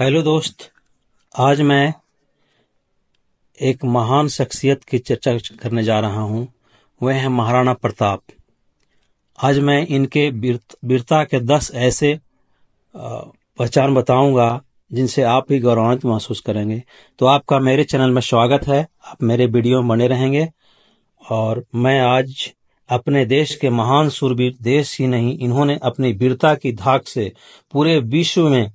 Hello दोस्त। आज मैं एक महान शख्सियत की चर्चा करने जा रहा हूं। वह है महाराणा प्रताप। आज मैं इनके वीरता के 10 ऐसे पहचान बताऊंगा जिनसे आप भी गौरवान्वित महसूस करेंगे। तो आपका मेरे चैनल में स्वागत है। आप मेरे वीडियो में बने रहेंगे। और मैं आज अपने देश के महान शूरवीर, देश ही नहीं, इन्होंने अपनी वीरता की धाक से पूरे विश्व में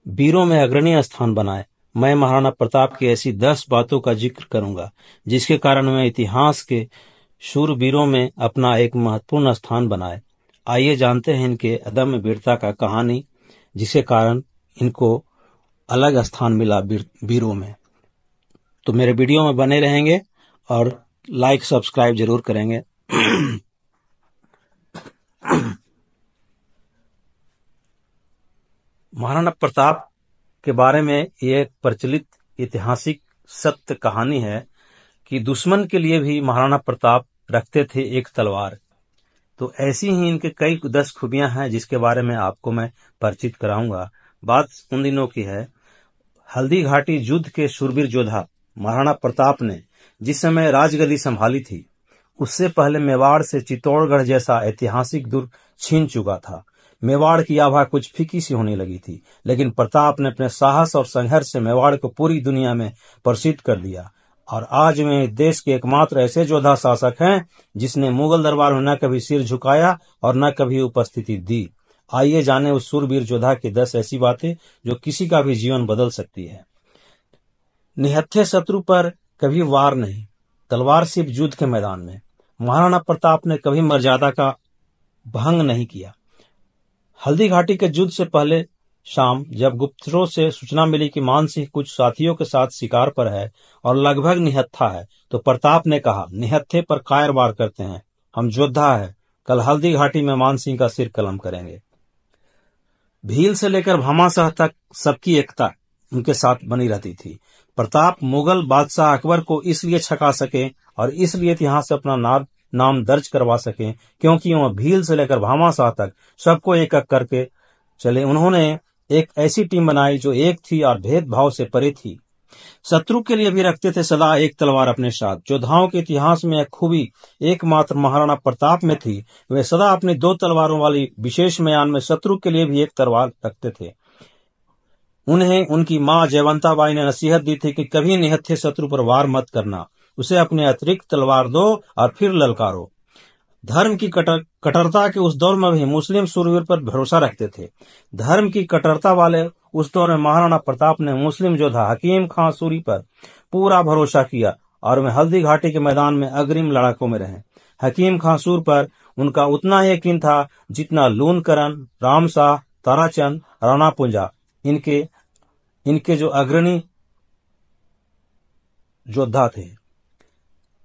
वीरों में अग्रणी स्थान बनाए। मैं महाराणा प्रताप की ऐसी 10 बातों का जिक्र करूंगा जिसके कारण मैं इतिहास के शूरवीरों में अपना एक महत्वपूर्ण स्थान बनाए। आइए जानते हैं इनके अदम्य वीरता का कहानी, जिसके कारण इनको अलग स्थान मिला वीरों में। तो मेरे वीडियो में बने रहेंगे और लाइक सब्सक्राइब जरूर करेंगे। महाराणा प्रताप के बारे में ये प्रचलित ऐतिहासिक सत्य कहानी है कि दुश्मन के लिए भी महाराणा प्रताप रखते थे एक तलवार। तो ऐसी ही इनके कई 10 खूबियां हैं जिसके बारे में आपको मैं परिचित कराऊंगा। बात उन दिनों की है, हल्दी घाटी युद्ध के शूरवीर योद्धा महाराणा प्रताप ने जिस समय राजगद्दी संभाली थी, उससे पहले मेवाड़ से चित्तौड़गढ़ जैसा ऐतिहासिक दुर्ग छीन चुका था। मेवाड़ की आभा कुछ फीकी सी होने लगी थी, लेकिन प्रताप ने अपने साहस और संघर्ष से मेवाड़ को पूरी दुनिया में प्रसिद्ध कर दिया। और आज वे देश के एकमात्र ऐसे योद्धा शासक हैं जिसने मुगल दरबार में न कभी सिर झुकाया और न कभी उपस्थिति दी। आइए जाने उस शूरवीर योद्धा की 10 ऐसी बातें जो किसी का भी जीवन बदल सकती है। निहत्थे शत्रु पर कभी वार नहीं, तलवार सिर्फ युद्ध के मैदान में। महाराणा प्रताप ने कभी मर्यादा का भंग नहीं किया। हल्दी घाटी के युद्ध से पहले शाम जब गुप्तचरों से सूचना मिली कि मानसिंह कुछ साथियों के साथ शिकार पर है और लगभग निहत्था है, तो प्रताप ने कहा, निहत्थे पर कायर वार करते हैं, हम योद्धा है, कल हल्दी घाटी में मानसिंह का सिर कलम करेंगे। भील से लेकर भामाशाह तक सबकी एकता उनके साथ बनी रहती थी। प्रताप मुगल बादशाह अकबर को इसलिए छका सके और इसलिए इतिहास से अपना नाम दर्ज करवा सके क्योंकि वह भील से लेकर भामाशाह तक सबको एक एक करके चले। उन्होंने एक ऐसी टीम बनाई जो एक थी और भेदभाव से परे थी। शत्रु के लिए भी रखते थे सदा एक तलवार अपने साथ। योद्धाओं के इतिहास में एक खूबी एकमात्र महाराणा प्रताप में थी, वे सदा अपनी 2 तलवारों वाली विशेष म्यान में शत्रु के लिए भी एक तलवार रखते थे। उन्हें उनकी मां जयवंताबाई ने नसीहत दी थी कि कभी निहत्थे शत्रु पर वार मत करना, उसे अपने अतिरिक्त तलवार दो और फिर ललकारो। धर्म की कट्टरता के उस दौर में भी मुस्लिम शूरवीर पर भरोसा रखते थे। धर्म की कट्टरता वाले उस दौर में महाराणा प्रताप ने मुस्लिम योद्धा हकीम खां सूरी पर पूरा भरोसा किया और वे हल्दी घाटी के मैदान में अग्रिम लड़ाकों में रहे। हकीम खां सूर पर उनका उतना ही यकीन था जितना लूनकरण, रामशाह, ताराचंद, राणा पुंजा इनके जो अग्रणी योद्धा थे।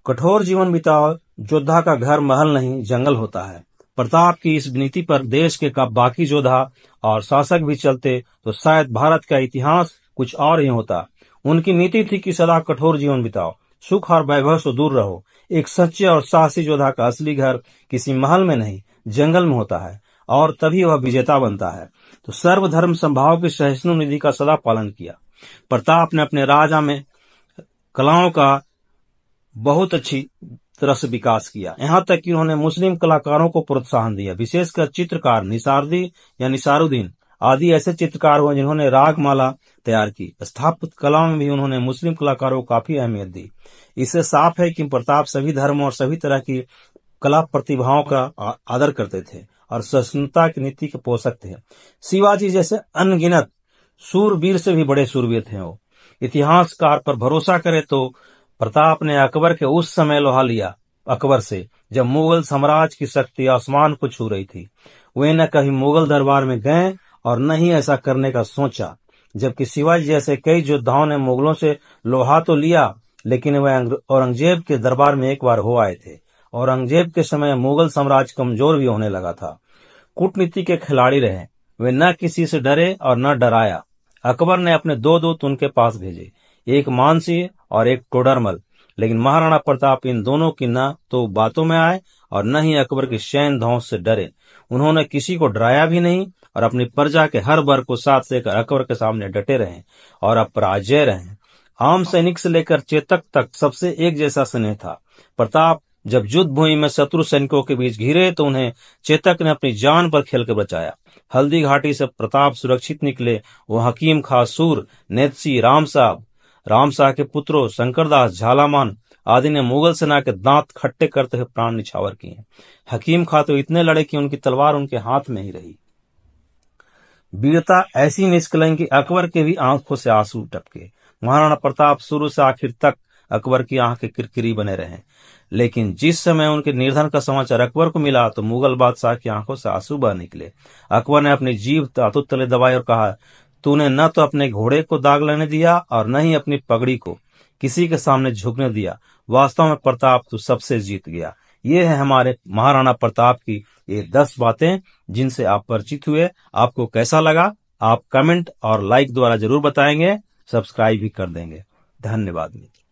कठोर जीवन बिताओ, योद्धा का घर महल नहीं जंगल होता है। प्रताप की इस नीति पर देश के बाकी योद्धा और शासक भी चलते तो शायद भारत का इतिहास कुछ और ही होता। उनकी नीति थी कि सदा कठोर जीवन बिताओ, सुख और वैभव से दूर रहो। एक सच्चे और साहसी योद्धा का असली घर किसी महल में नहीं, जंगल में होता है और तभी वह विजेता बनता है। तो सर्वधर्म संभाव की सहिष्णु निधि का सदा पालन किया। प्रताप ने अपने राजा में कलाओं का बहुत अच्छी तरह से विकास किया, यहाँ तक कि उन्होंने मुस्लिम कलाकारों को प्रोत्साहन दिया। विशेषकर चित्रकार निसारदी या निसारुद्दीन आदि ऐसे चित्रकार हुए जिन्होंने रागमाला तैयार की। स्थापत्य कला में भी उन्होंने मुस्लिम कलाकारों को काफी अहमियत दी। इससे साफ है कि प्रताप सभी धर्मों और सभी तरह की कला प्रतिभाओं का आदर करते थे और सहिष्णुता की नीति के पोषक थे। शिवाजी जैसे अनगिनत सूरवीर से भी बड़े सूरवीर थे। वो इतिहासकार पर भरोसा करे तो प्रताप ने अकबर के उस समय लोहा लिया अकबर से जब मुगल साम्राज्य की शक्ति आसमान को छू रही थी। वे न कहीं मुगल दरबार में गए और न ही ऐसा करने का सोचा, जबकि शिवाजी जैसे कई योद्धाओं ने मुगलों से लोहा तो लिया, लेकिन वे औरंगजेब के दरबार में एक बार हो आए थे। औरंगजेब के समय मुगल साम्राज्य कमजोर भी होने लगा था। कूटनीति के खिलाड़ी रहे, वे न किसी से डरे और न डराया। अकबर ने अपने 2 दूत उनके पास भेजे, एक मानसिंह और एक टोडरमल, लेकिन महाराणा प्रताप इन दोनों की न तो बातों में आए और न ही अकबर की सैन्य धौंस से डरे। उन्होंने किसी को डराया भी नहीं और अपनी प्रजा के हर वर्ग को साथ लेकर अकबर के सामने डटे रहें और अपराजय रहें। आम सैनिक से लेकर चेतक तक सबसे एक जैसा स्नेह था। प्रताप जब युद्ध भूमि में शत्रु सैनिकों के बीच घिरे तो उन्हें चेतक ने अपनी जान पर खेलकर बचाया। हल्दी घाटी से प्रताप सुरक्षित निकले। वो हकीम खां सूर, नेतसी, राम शाह के पुत्रों शंकरदास, झालामान आदि ने मुगल सेना के दांत खट्टे करते हुए प्राण निछावर किए। हकीम खां तो इतने लड़े कि उनकी तलवार उनके हाथ में ही रही। वीरता ऐसी निष्कलंक कि अकबर के भी आंखों से आंसू टपके। महाराणा प्रताप शुरू से आखिर तक अकबर की आंख के किरकिरी बने रहे, लेकिन जिस समय उनके निर्धन का समाचार अकबर को मिला तो मुगल बादशाह की आंखों से आंसू बह निकले। अकबर ने अपनी जीभ तातु तले दबाई और कहा, तूने न तो अपने घोड़े को दाग लेने दिया और न ही अपनी पगड़ी को किसी के सामने झुकने दिया। वास्तव में प्रताप तू सबसे जीत गया। ये है हमारे महाराणा प्रताप की ये 10 बातें जिनसे आप परिचित हुए। आपको कैसा लगा आप कमेंट और लाइक द्वारा जरूर बताएंगे, सब्सक्राइब भी कर देंगे। धन्यवाद मित्र।